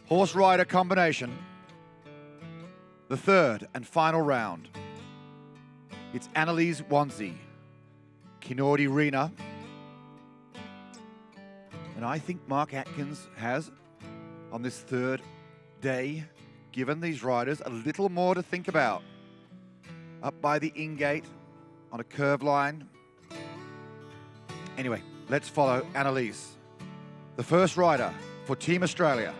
horse-rider combination. The third and final round. It's Annalise Wanzi, Kinordi Rena. And I think Mark Atkins has, on this third day, given these riders a little more to think about. Up by the in-gate on a curve line. Anyway, let's follow Annalise, the first rider for Team Australia.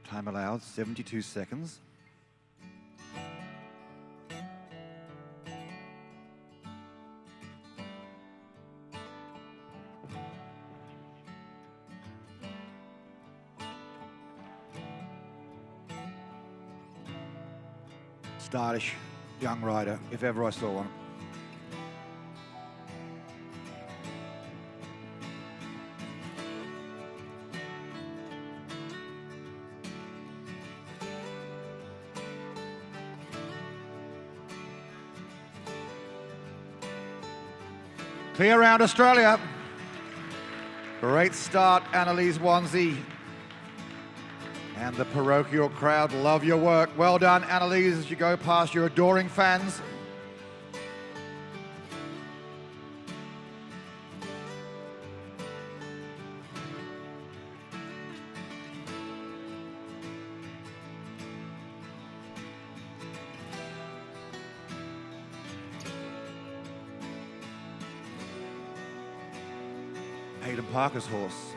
Time allowed, 72 seconds. Stylish young rider, if ever I saw one. Clear round Australia. Great start, Annalise Wanzi. And the parochial crowd love your work. Well done, Annalise, as you go past your adoring fans. Hayden Parker's horse.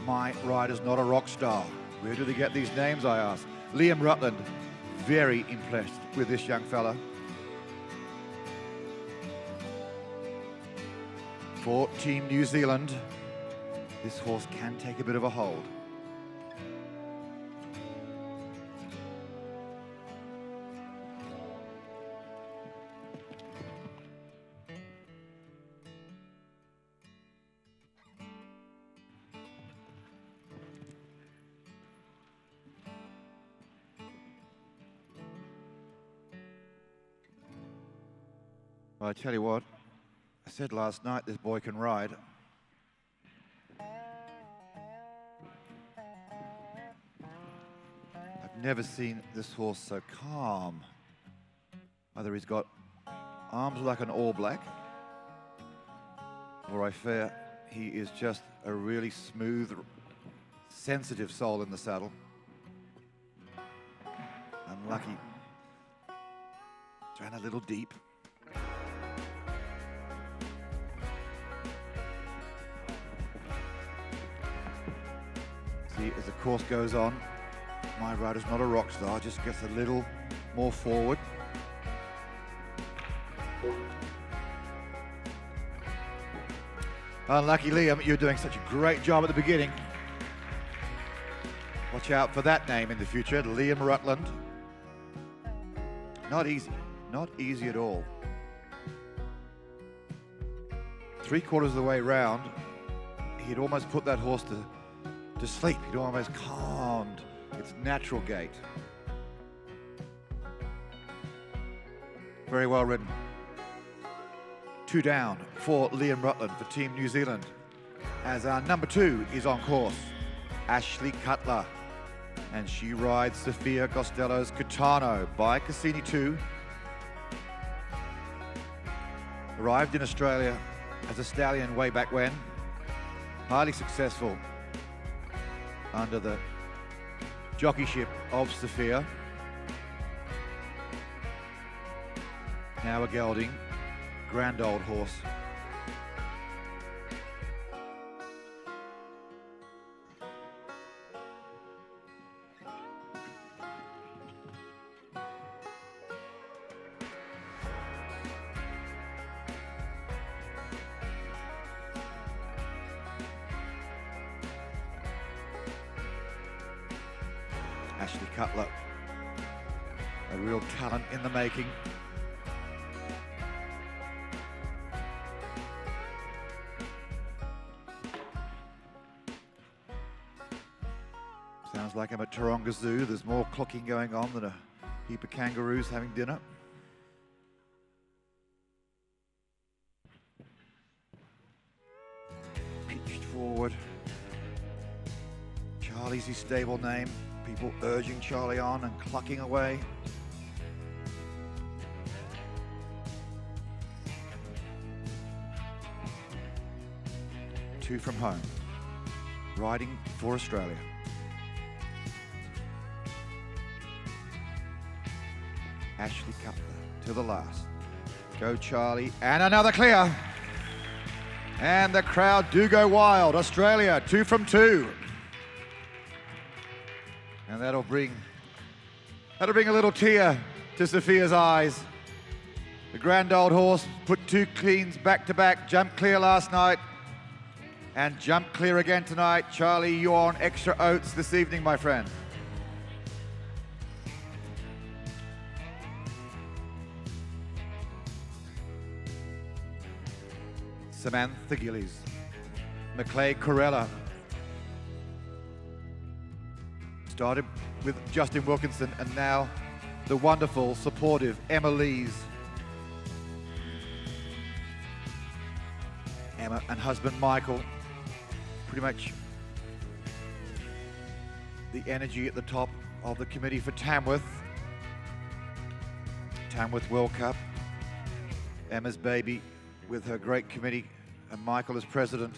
My rider's not a rock star. Where do they get these names, I ask? Liam Rutland, very impressed with this young fella. For Team New Zealand, this horse can take a bit of a hold. Well, I tell you what, I said last night this boy can ride. I've never seen this horse so calm. Either he's got arms like an All Black, or I fear he is just a really smooth, sensitive soul in the saddle. Unlucky. Ran a little deep. See, as the course goes on, my rider's not a rock star, just gets a little more forward. Unlucky Liam, you're doing such a great job at the beginning. Watch out for that name in the future, Liam Rutland. Not easy at all. 3/4 of the way round, he'd almost put that horse to sleep. He'd almost calmed its natural gait. Very well ridden. 2 down for Liam Rutland for Team New Zealand. As our number 2 is on course, Ashley Cutler. And she rides Sophia Gostelow's Catano by Cassini 2. Arrived in Australia as a stallion way back when. Highly successful under the jockeyship of Sophia. Now a gelding, grand old horse. Ashley Cutler, a real talent in the making. Sounds like I'm at Taronga Zoo. There's more clocking going on than a heap of kangaroos having dinner. Pitched forward. Charlie's his stable name. People urging Charlie on and clucking away. Two from home. Riding for Australia. Ashley Cutler to the last. Go Charlie, and another clear. And the crowd do go wild. Australia, 2 from 2. And that'll bring a little tear to Sophia's eyes. The grand old horse put 2 cleans back to back, jumped clear last night, and jumped clear again tonight. Charlie, you're on extra oats this evening, my friend. Samantha Gillies, Macleay Corella. Started with Justin Wilkinson and now the wonderful, supportive Emma Lees. Emma and husband Michael, pretty much the energy at the top of the committee for Tamworth. Tamworth World Cup. Emma's baby with her great committee and Michael as president.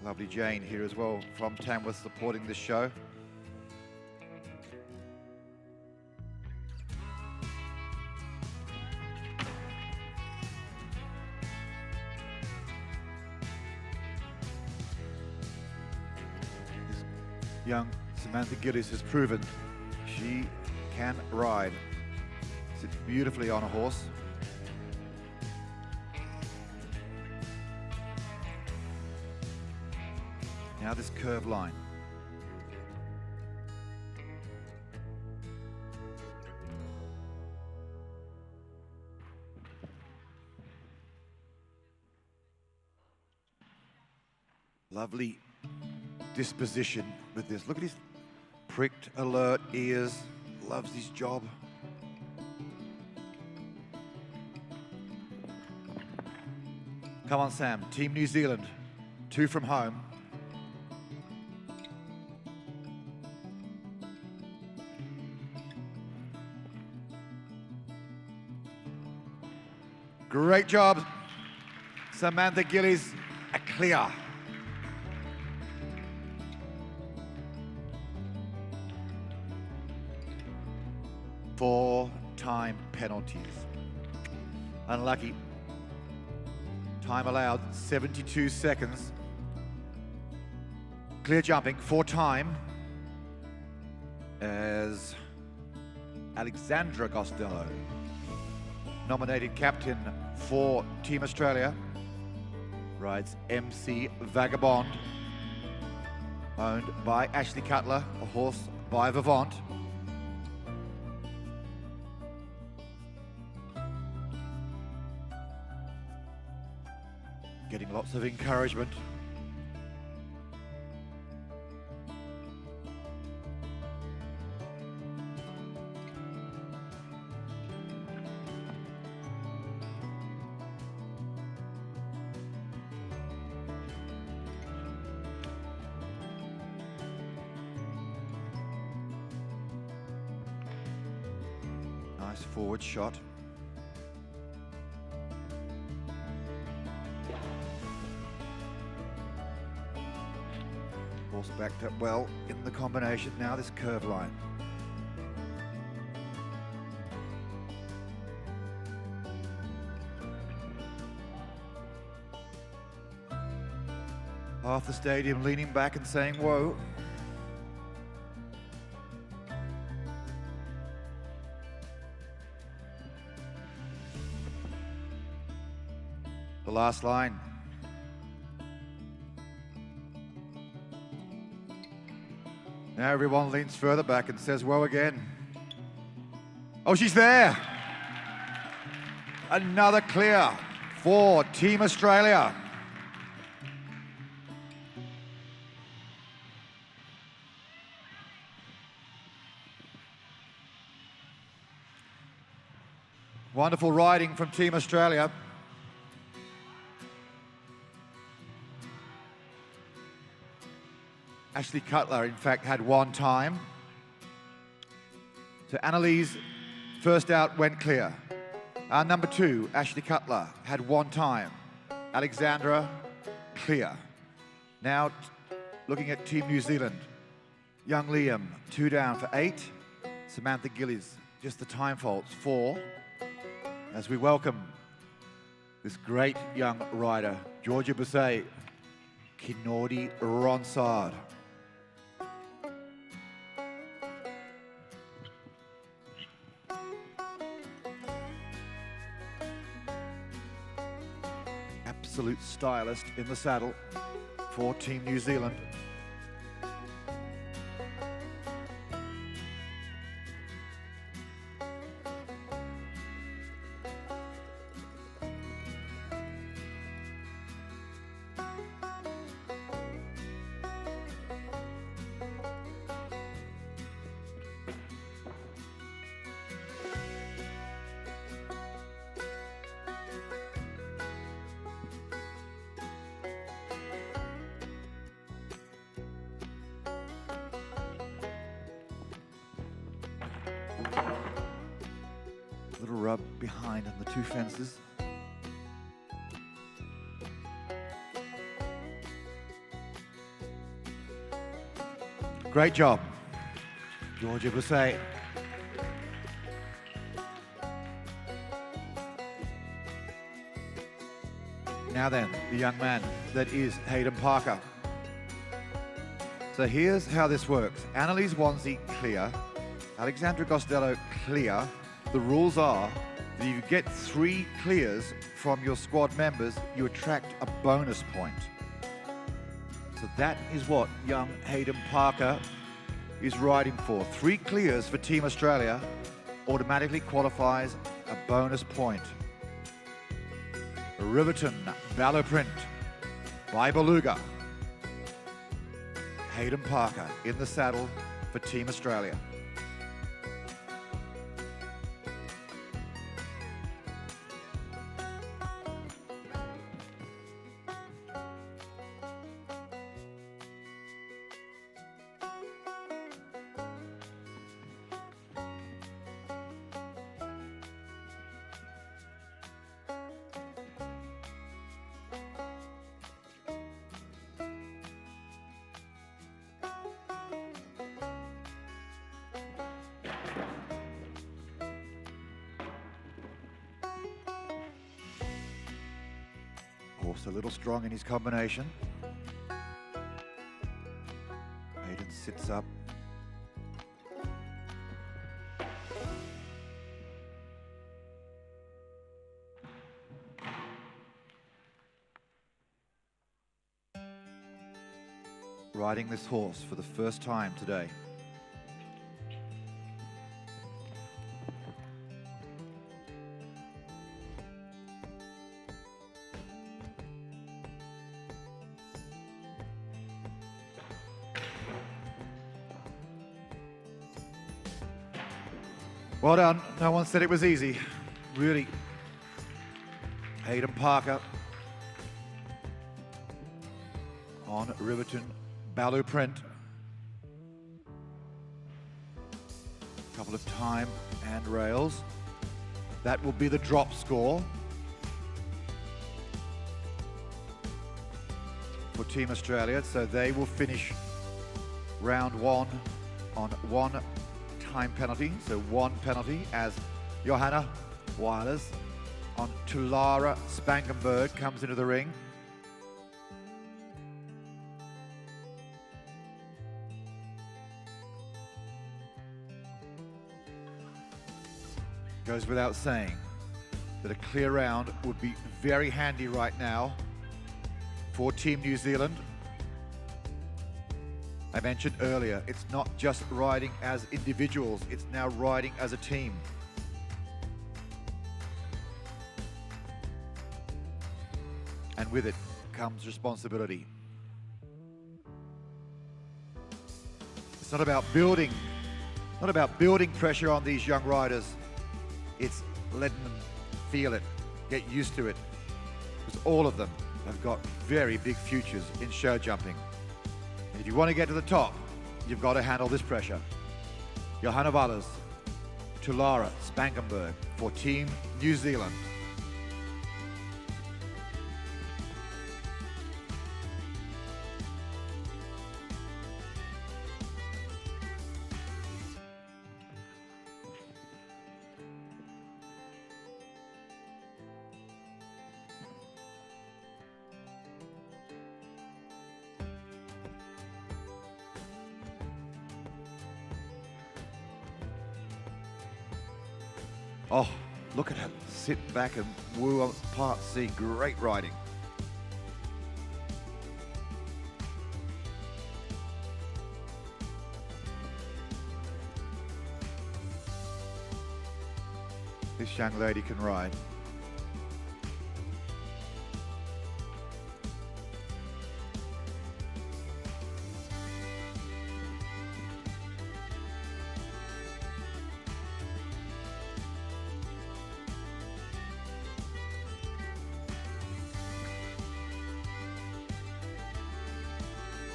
Lovely Jane here as well from Tamworth supporting this show. This young Samantha Gillies has proven she can ride. Sits beautifully on a horse. Now this curve line. Lovely disposition with this. Look at his pricked, alert ears. Loves his job. Come on, Sam. Team New Zealand. 2 from home. Great job, Samantha Gillies, a clear. Four-time penalties. Unlucky. Time allowed, 72 seconds. Clear jumping, 4-time, as Alexandra Gostelow, nominated captain for Team Australia, rides MC Vagabond, owned by Ashley Cutler, a horse by Vivant. Getting lots of encouragement. Nice forward shot. Horse backed up well in the combination. Now this curve line. Half the stadium leaning back and saying, whoa. The last line. Now everyone leans further back and says, "Whoa," again. Oh, she's there. Another clear for Team Australia. Wonderful riding from Team Australia. Ashley Cutler, in fact, had one time. So Annalise, first out, went clear. Our number 2, Ashley Cutler, had one time. Alexandra, clear. Now, looking at Team New Zealand. Young Liam, 2 down for 8. Samantha Gillies, just the time faults, 4. As we welcome this great young rider, Georgia Busset, Kinordi Ronsard. Absolute stylist in the saddle for Team New Zealand. Little rub behind on the 2 fences. Great job, Georgia Busset. Now then, the young man that is Hayden Parker. So here's how this works. Annalise Wanzi, clear. Alexandra Gostelow, clear. The rules are that if you get 3 clears from your squad members, you attract a bonus point. So that is what young Hayden Parker is riding for. 3 clears for Team Australia automatically qualifies a bonus point. Riverton, Ballowprint by Beluga. Hayden Parker in the saddle for Team Australia. Horse a little strong in his combination. Hayden sits up. Riding this horse for the first time today. Well done. No one said it was easy. Really. Hayden Parker on Riverton Ballowprint. Couple of time and rails. That will be the drop score for Team Australia. So they will finish round 1 on 1 time penalty, so 1 penalty, as Johanna Weilers on Tulara Spangenberg comes into the ring. Goes without saying that a clear round would be very handy right now for Team New Zealand. I mentioned earlier, it's not just riding as individuals, it's now riding as a team. And with it comes responsibility. It's not about building pressure on these young riders. It's letting them feel it, get used to it. Because all of them have got very big futures in show jumping. And if you want to get to the top, you've got to handle this pressure. Johanna Wallers to Lara Spangenberg for Team New Zealand. Oh, look at her sit back and woo up part C. Great riding. This young lady can ride.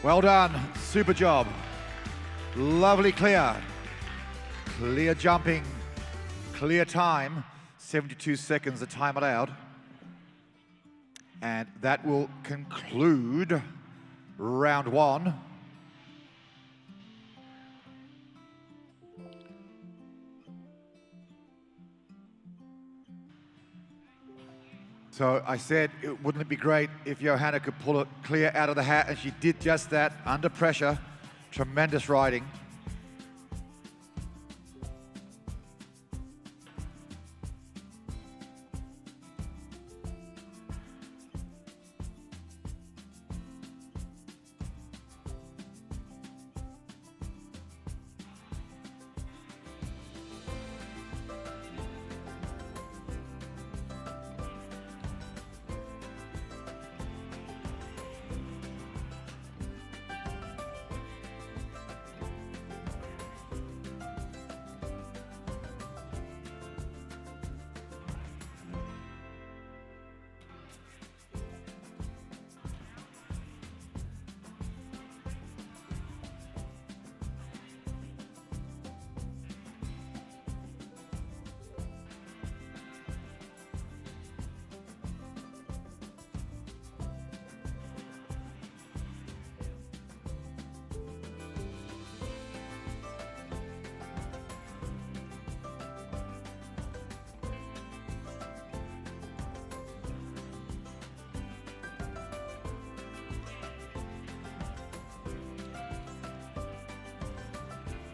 Well done, super job. Lovely clear. Clear jumping, clear time, 72 seconds the time allowed. And that will conclude round one. So I said, wouldn't it be great if Johanna could pull it clear out of the hat, and she did just that under pressure. Tremendous riding.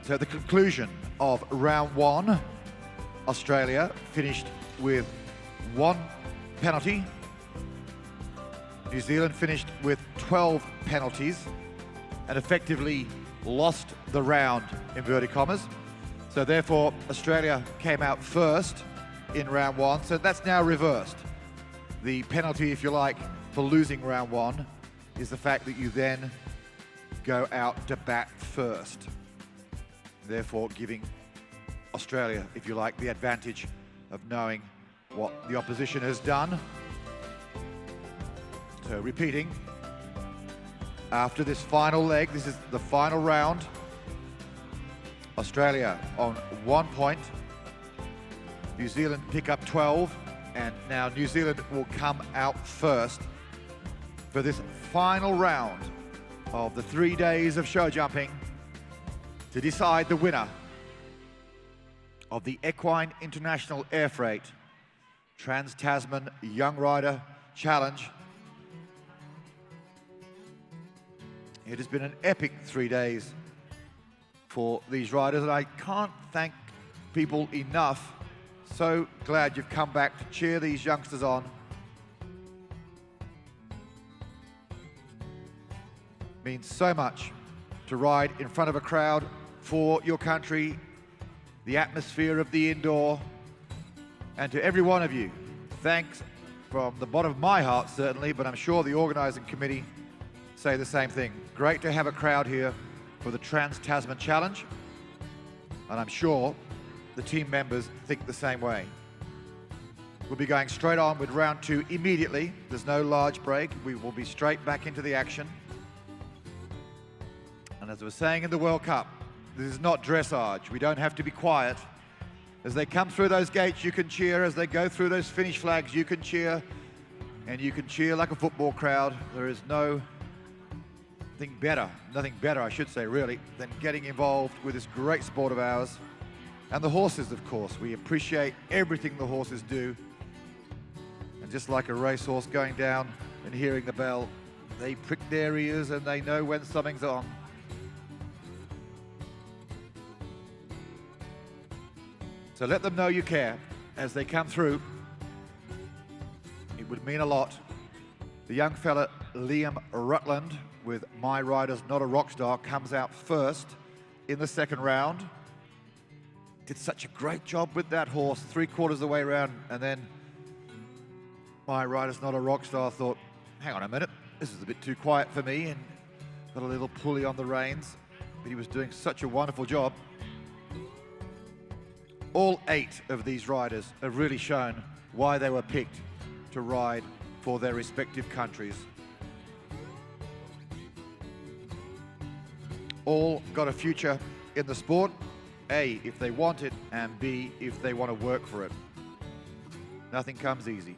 So at the conclusion of round one, Australia finished with 1 penalty. New Zealand finished with 12 penalties and effectively lost the round, inverted commas. So therefore, Australia came out first in round one. So that's now reversed. The penalty, if you like, for losing round one is the fact that you then go out to bat first. Therefore giving Australia, if you like, the advantage of knowing what the opposition has done. So repeating, after this final leg, this is the final round, Australia on 1 point, New Zealand pick up 12, and now New Zealand will come out first for this final round of the 3 days of show jumping to decide the winner of the Equine International Air Freight Trans-Tasman Young Rider Challenge. It has been an epic 3 days for these riders, and I can't thank people enough. So glad you've come back to cheer these youngsters on. Means so much to ride in front of a crowd for your country, the atmosphere of the indoor. And to every one of you, thanks from the bottom of my heart, certainly, but I'm sure the organising committee say the same thing. Great to have a crowd here for the Trans-Tasman Challenge, and I'm sure the team members think the same way. We'll be going straight on with round 2 immediately. There's no large break. We will be straight back into the action. And as I was saying in the World Cup, this is not dressage. We don't have to be quiet. As they come through those gates, you can cheer. As they go through those finish flags, you can cheer. And you can cheer like a football crowd. There is nothing better, I should say, really, than getting involved with this great sport of ours. And the horses, of course. We appreciate everything the horses do. And just like a racehorse going down and hearing the bell, they prick their ears and they know when something's on. So let them know you care as they come through. It would mean a lot. The young fella, Liam Rutland, with My Rider's Not a Rockstar, comes out first in the second round. Did such a great job with that horse, 3/4 of the way around, and then My Rider's Not a Rockstar thought, hang on a minute, this is a bit too quiet for me, and got a little pulley on the reins, but he was doing such a wonderful job. All 8 of these riders have really shown why they were picked to ride for their respective countries. All got a future in the sport, A, if they want it, and B, if they want to work for it. Nothing comes easy.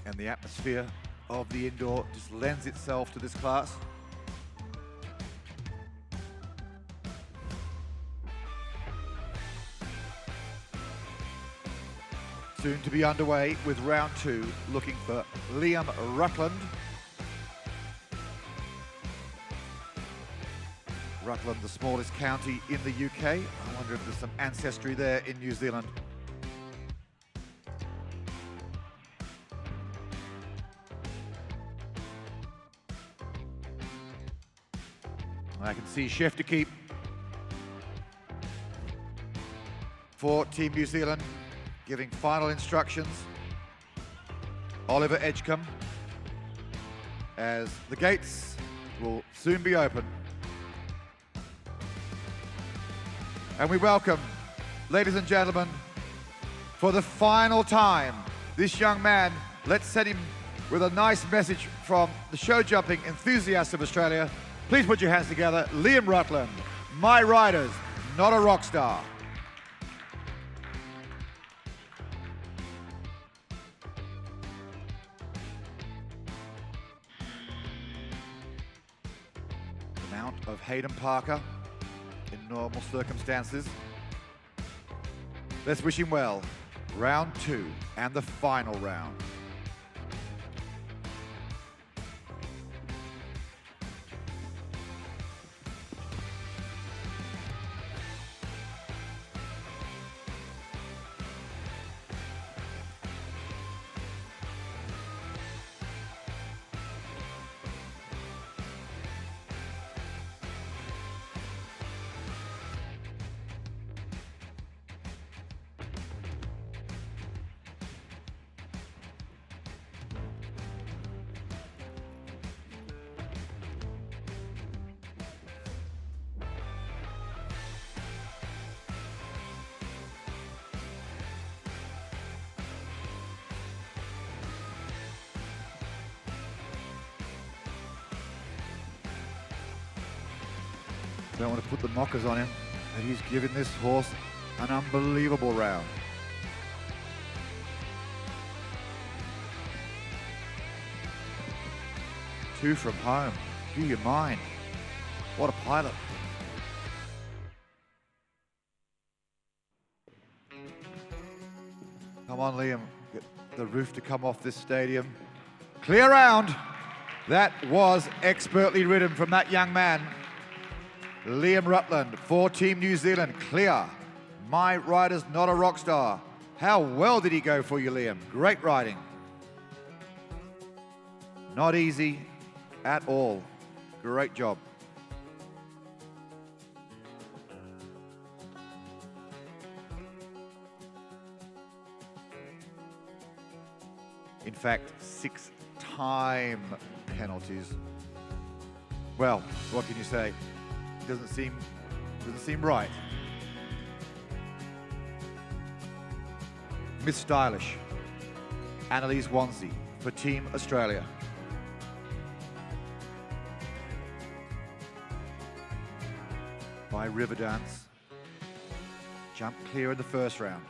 And the atmosphere of the indoor just lends itself to this class. Soon to be underway with round 2, looking for Liam Rutland. Rutland, the smallest county in the UK. I wonder if there's some ancestry there in New Zealand. I can see Chef to keep for Team New Zealand, giving final instructions. Oliver Edgecombe, as the gates will soon be open. And we welcome, ladies and gentlemen, for the final time, this young man. Let's send him with a nice message from the show jumping enthusiasts of Australia. Please put your hands together. Liam Rutland, My Rider's Not a Rockstar. The mount of Hayden Parker in normal circumstances. Let's wish him well. Round 2 and the final round. Don't want to put the mockers on him, but he's given this horse an unbelievable round. Two from home. Do you mind? What a pilot. Come on, Liam. Get the roof to come off this stadium. Clear round. That was expertly ridden from that young man. Liam Rutland for Team New Zealand, clear. My rider's not a rock star. How well did he go for you, Liam? Great riding. Not easy at all. Great job. In fact, 6-time penalties. Well, what can you say? Doesn't seem right. Miss Stylish, Annalise Wansley for Team Australia. By Riverdance, jumped clear in the first round.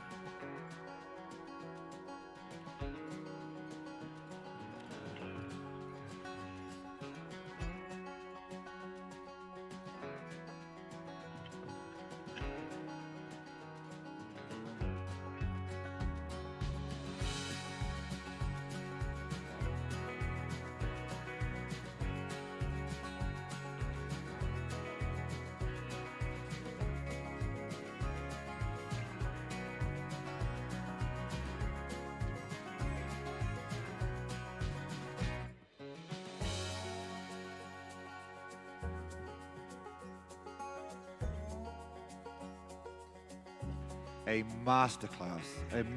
A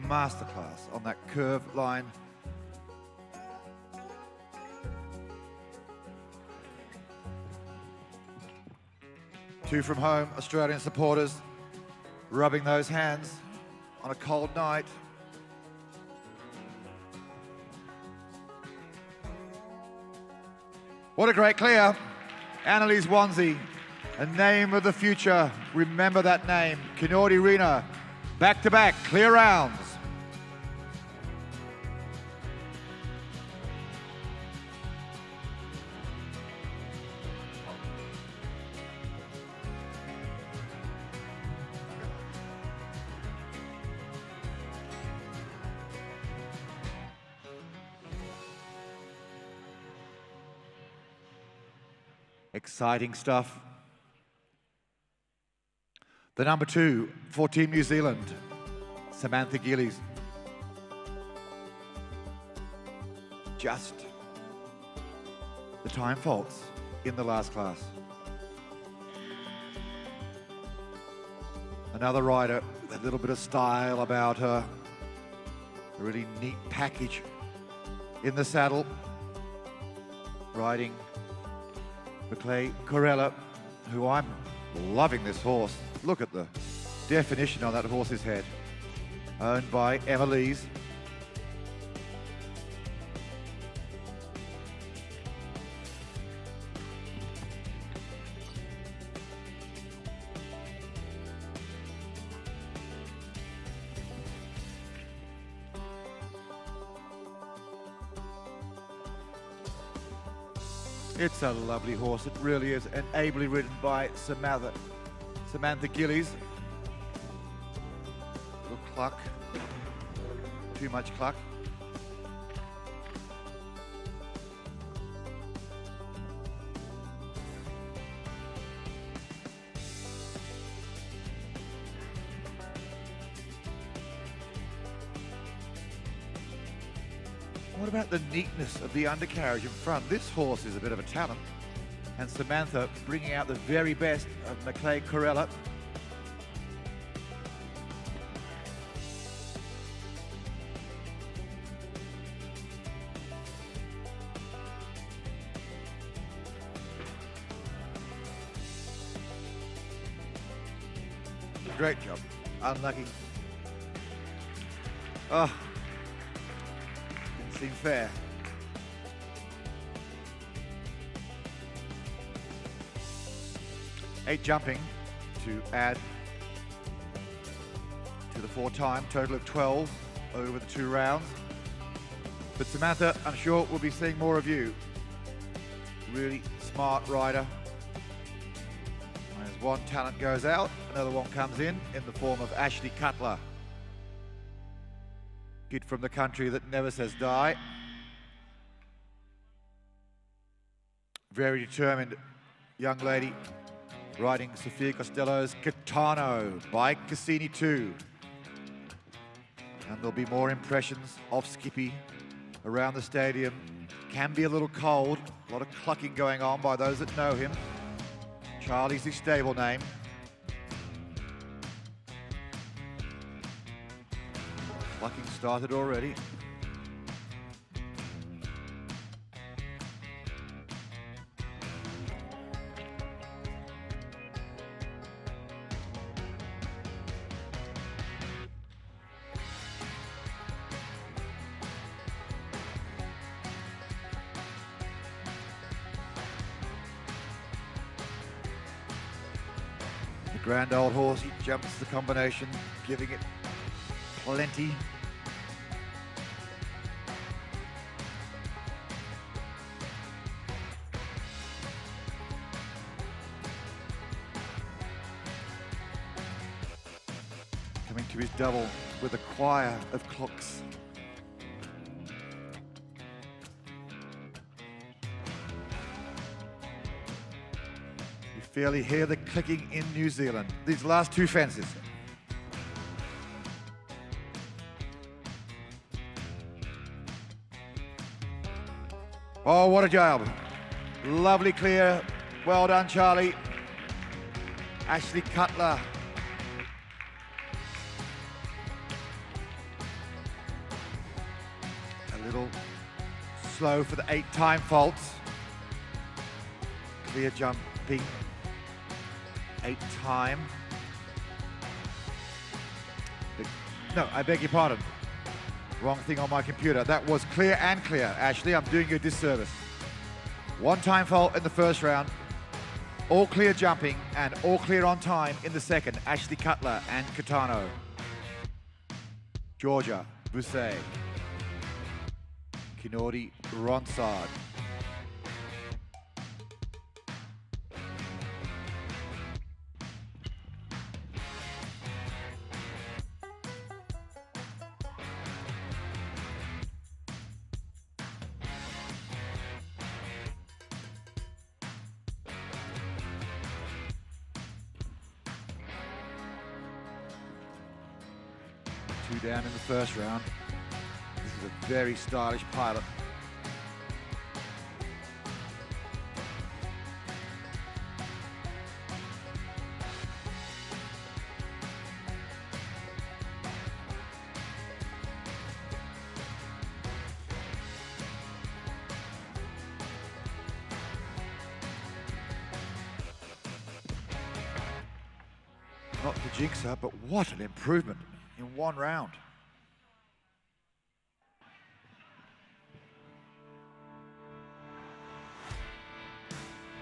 masterclass on that curve line. Two from home, Australian supporters rubbing those hands on a cold night. What a great clear. Annalise Wansley, a name of the future. Remember that name. Kinordi Rena. Back-to-back, clear rounds. Exciting stuff. The number 2 for Team New Zealand, Samantha Gillies. Just the time faults in the last class. Another rider with a little bit of style about her. A really neat package in the saddle. Riding Maclay Corella, who I'm loving this horse. Look at the definition on that horse's head. Owned by Emma Lees. It's a lovely horse, it really is, and ably ridden by Samantha Gillies. Little cluck, too much cluck. What about the neatness of the undercarriage in front? This horse is a bit of a talent. And Samantha bringing out the very best of Maclay Corella. Great job. Unlucky. Oh. Didn't seem fair. Eight jumping to add to the 4-time, total of 12 over the 2 rounds. But Samantha, I'm sure we'll be seeing more of you. Really smart rider. As one talent goes out, another one comes in the form of Ashley Cutler. Kid from the country that never says die. Very determined young lady. riding Sophia Gostelow's Gitano by Cassini 2. And there'll be more impressions of Skippy around the stadium. Can be a little cold, a lot of clucking going on by those that know him. Charlie's his stable name. Clucking started already. Grand old horse, he jumps the combination, giving it plenty. Coming to his double with a choir of clocks. Fairly hear the clicking in New Zealand. These last two fences. Oh, what a job. Lovely clear. Well done, Charlie. Ashley Cutler. A little slow for the 8 time faults. Clear jumping. 8 time. No, I beg your pardon. Wrong thing on my computer. That was clear and clear. Ashley, I'm doing you a disservice. 1 time fault in the first round. All clear jumping and all clear on time in the second. Ashley Cutler and Catano. Georgia, Busset. Kinori, Ronsard. Down in the first round. This is a very stylish pilot. Not to jinx her, but what an improvement in 1 round.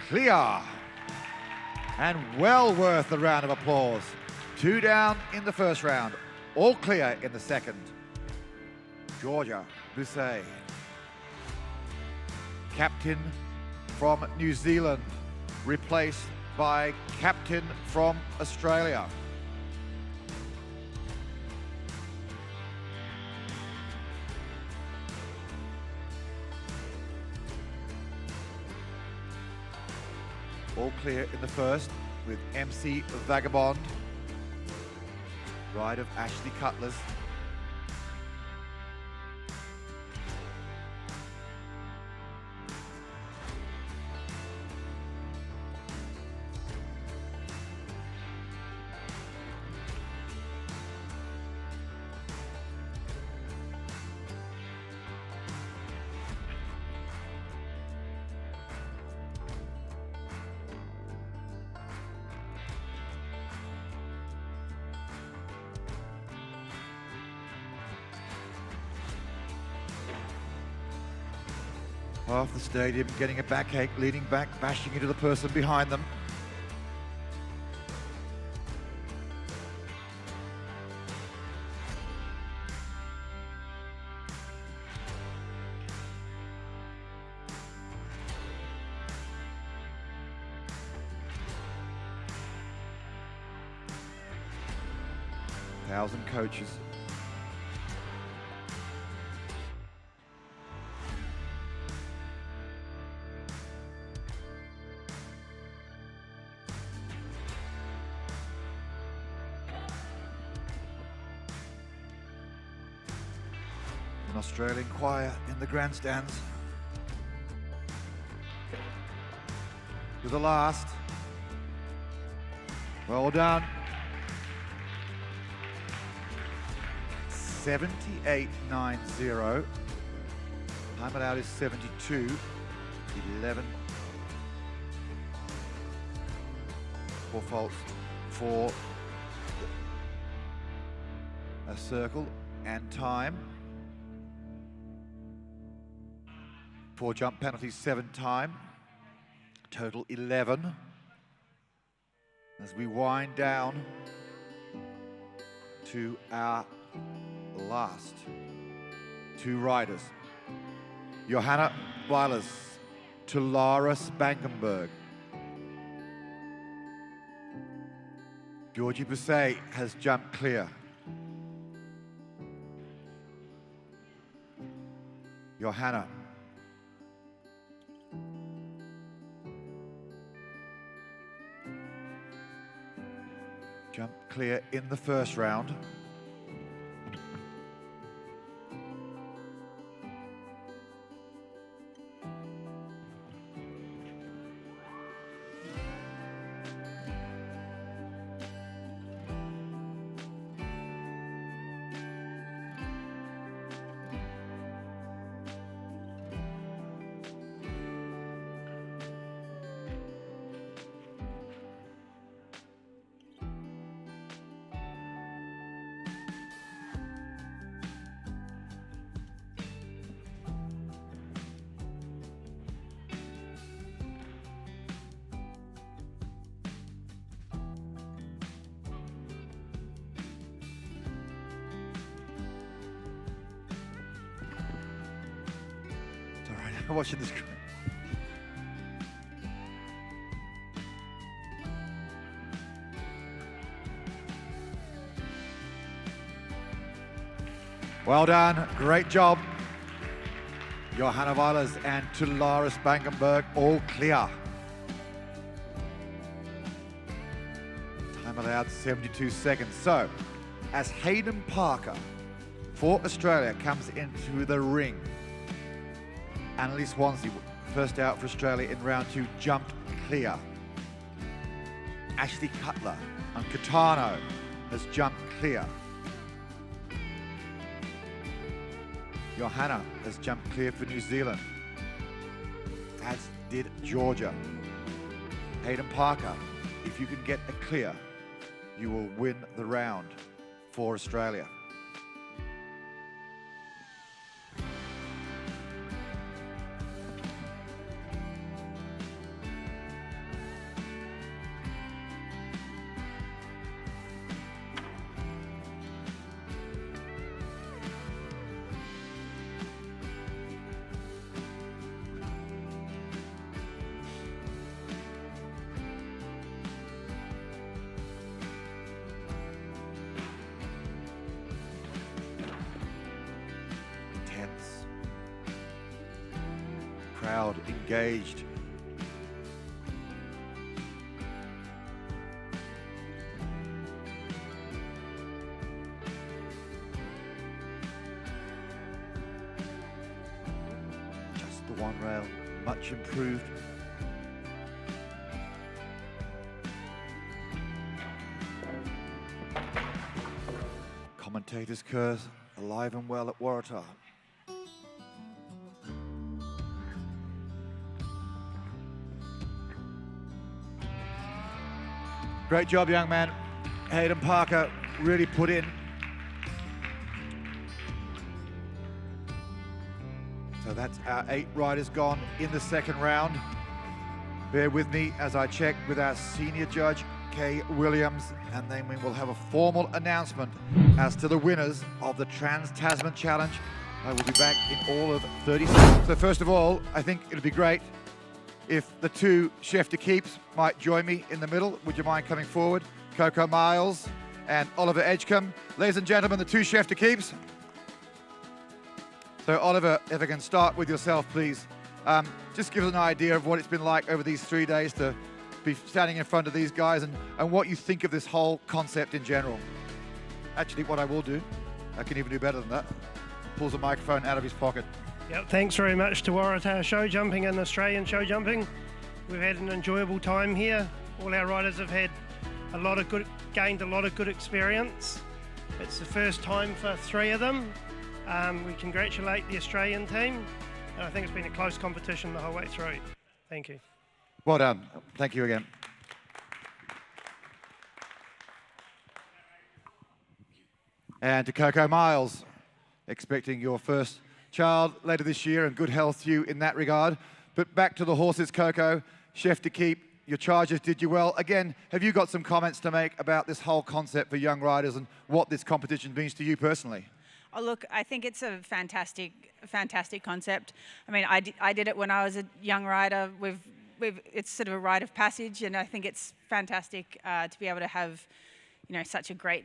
Clear. And well worth a round of applause. 2 down in the first round. All clear in the second. Georgia Busset. Captain from New Zealand, replaced by captain from Australia. All clear in the first with MC Vagabond. Ride of Ashley Cutler's. Half the stadium getting a backache, leaning back, bashing into the person behind them. Thousand coaches. Australian choir in the grandstands. To the last. Well done. 78.90. Time allowed is 72. 11. 4 faults for a circle and time. 4 jump penalties, 7 time. Total 11. As we wind down to our last 2 riders. Johanna Weilers to Lara Spangenberg. Georgie Bousset has jumped clear. Johanna. Jumped clear in the first round. I'm watching the screen. Well done, great job. Johanna Weilers and Lara Spangenberg all clear. Time allowed 72 seconds. So, as Hayden Parker for Australia comes into the ring, Annalise Swansea, first out for Australia in round 2, jumped clear. Ashley Cutler and Catano has jumped clear. Johanna has jumped clear for New Zealand, as did Georgia. Hayden Parker, if you can get a clear, you will win the round for Australia. Crowd engaged. Just the one rail, much improved. Commentator's curse, alive and well at Waratah. Great job, young man. Hayden Parker really put in. So that's our 8 riders gone in the second round. Bear with me as I check with our senior judge, Kay Williams, and then we will have a formal announcement as to the winners of the Trans-Tasman Challenge. I will be back in all of 30 seconds. So first of all, I think it'd be great if the 2 chef de keeps might join me in the middle. Would you mind coming forward? Coco Miles and Oliver Edgecombe. Ladies and gentlemen, the 2 chef de keeps. So Oliver, if I can start with yourself, please. Just give us an idea of what it's been like over these 3 days to be standing in front of these guys and what you think of this whole concept in general. Actually, what I will do, I can even do better than that. pulls a microphone out of his pocket. Yep, thanks very much to Waratah Showjumping and Australian Showjumping. We've had an enjoyable time here. All our riders have had gained a lot of good experience. It's the first time for 3 of them. We congratulate the Australian team, and I think it's been a close competition the whole way through. Thank you. Well done. Thank you again. And to Coco Miles, expecting your first child later this year, and good health to you in that regard. But back to the horses, Coco. Chef to keep, your charges did you well. Again, have you got some comments to make about this whole concept for young riders and what this competition means to you personally? Oh, look, I think it's a fantastic concept. I mean, I did it when I was a young rider. It's sort of a rite of passage, and I think it's fantastic to be able to have, such a great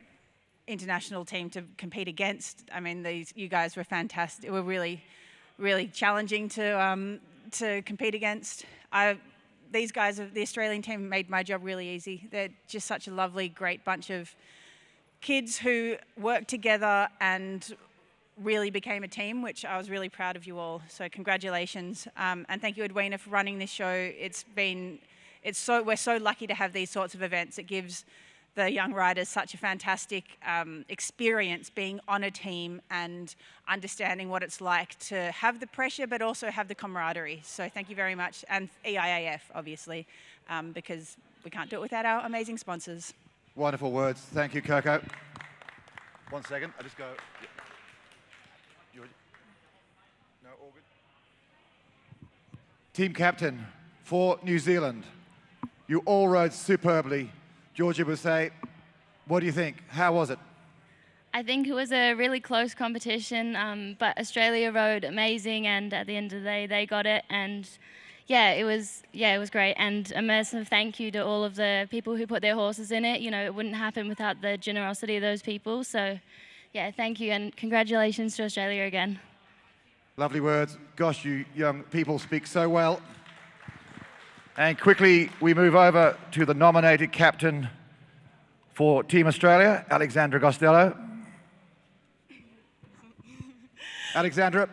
international team to compete against. I mean, you guys were fantastic. It were really, really challenging to compete against. These guys, the Australian team, made my job really easy. They're just such a lovely, great bunch of kids who worked together and really became a team, which I was really proud of you all. So congratulations, and thank you, Edwina, for running this show. We're so lucky to have these sorts of events. It gives the young riders such a fantastic experience being on a team and understanding what it's like to have the pressure but also have the camaraderie. So thank you very much, and EIAF obviously, because we can't do it without our amazing sponsors. Wonderful words. Thank you, Coco. 1 second, I just go. No, all good. Team captain for New Zealand. You all rode superbly. Georgia would say, what do you think? How was it? I think it was a really close competition, but Australia rode amazing, and at the end of the day, they got it. And it was great. And a massive thank you to all of the people who put their horses in it. It wouldn't happen without the generosity of those people. So, thank you, and congratulations to Australia again. Lovely words. Gosh, you young people speak so well. And quickly, we move over to the nominated captain for Team Australia, Alexandra Gostelow. Alexandra,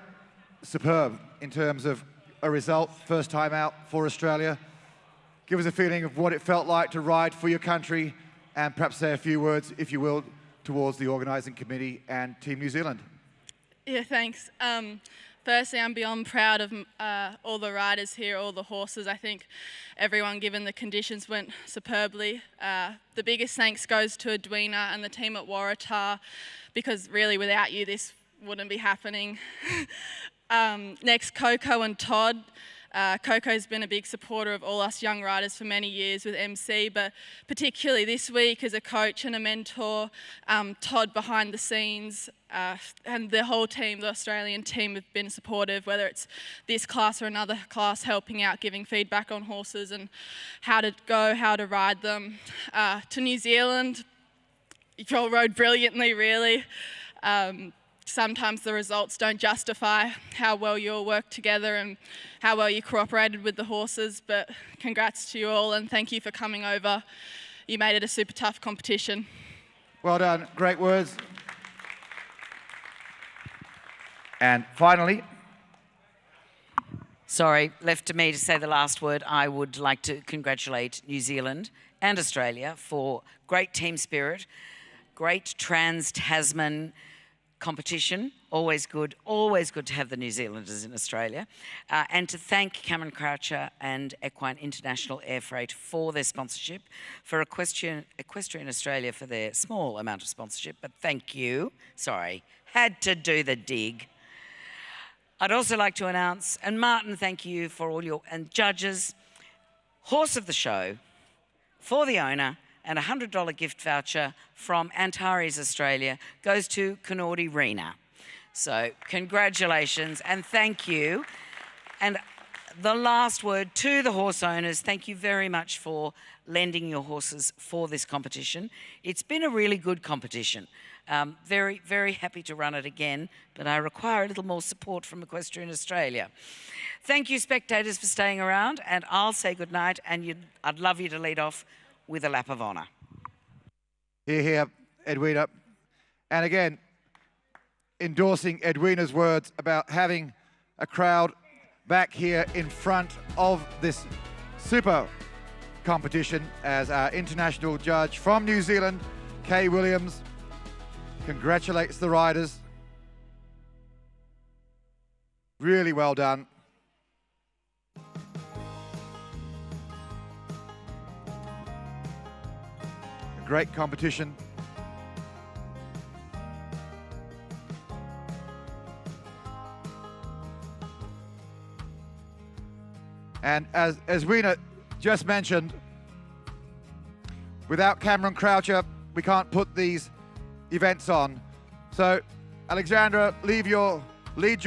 superb in terms of a result, first time out for Australia. Give us a feeling of what it felt like to ride for your country, and perhaps say a few words, if you will, towards the organising committee and Team New Zealand. Yeah, thanks. Firstly, I'm beyond proud of all the riders here, all the horses. I think everyone, given the conditions, went superbly. The biggest thanks goes to Edwina and the team at Waratah, because really without you this wouldn't be happening. Next, Coco and Todd. Coco's been a big supporter of all us young riders for many years with MC, but particularly this week as a coach and a mentor. Todd behind the scenes, and the whole team, the Australian team, have been supportive, whether it's this class or another class, helping out, giving feedback on horses and how to go, how to ride them. To New Zealand, you all rode brilliantly, really. Sometimes the results don't justify how well you all worked together and how well you cooperated with the horses, but congrats to you all, and thank you for coming over. You made it a super tough competition. Well done, great words. And finally... Sorry, left to me to say the last word. I would like to congratulate New Zealand and Australia for great team spirit, great Trans-Tasman competition, always good to have the New Zealanders in Australia, and to thank Cameron Croucher and Equine International Air Freight for their sponsorship, for Equestrian Australia for their small amount of sponsorship, but thank you. Sorry, had to do the dig. I'd also like to announce, and Martin, thank you for all your, and judges, horse of the show for the owner, and a $100 gift voucher from Antares Australia goes to Kanori Rena. So congratulations and thank you. And the last word to the horse owners, thank you very much for lending your horses for this competition. It's been a really good competition. Very, very happy to run it again, but I require a little more support from Equestrian Australia. Thank you, spectators, for staying around, and I'll say goodnight, and I'd love you to lead off with a lap of honour. Here, Edwina. And again, endorsing Edwina's words about having a crowd back here in front of this super competition as our international judge from New Zealand, Kay Williams, congratulates the riders. Really well done. A great competition. And as Wena just mentioned, without Cameron Croucher, we can't put these events on. So, Alexandra, lead your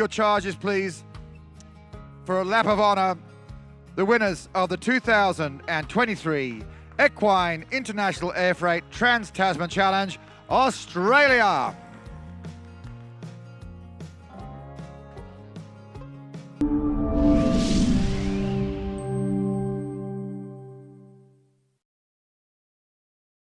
charges, please, for a lap of honor, the winners of the 2023 Equine International Air Freight Trans-Tasman Challenge, Australia.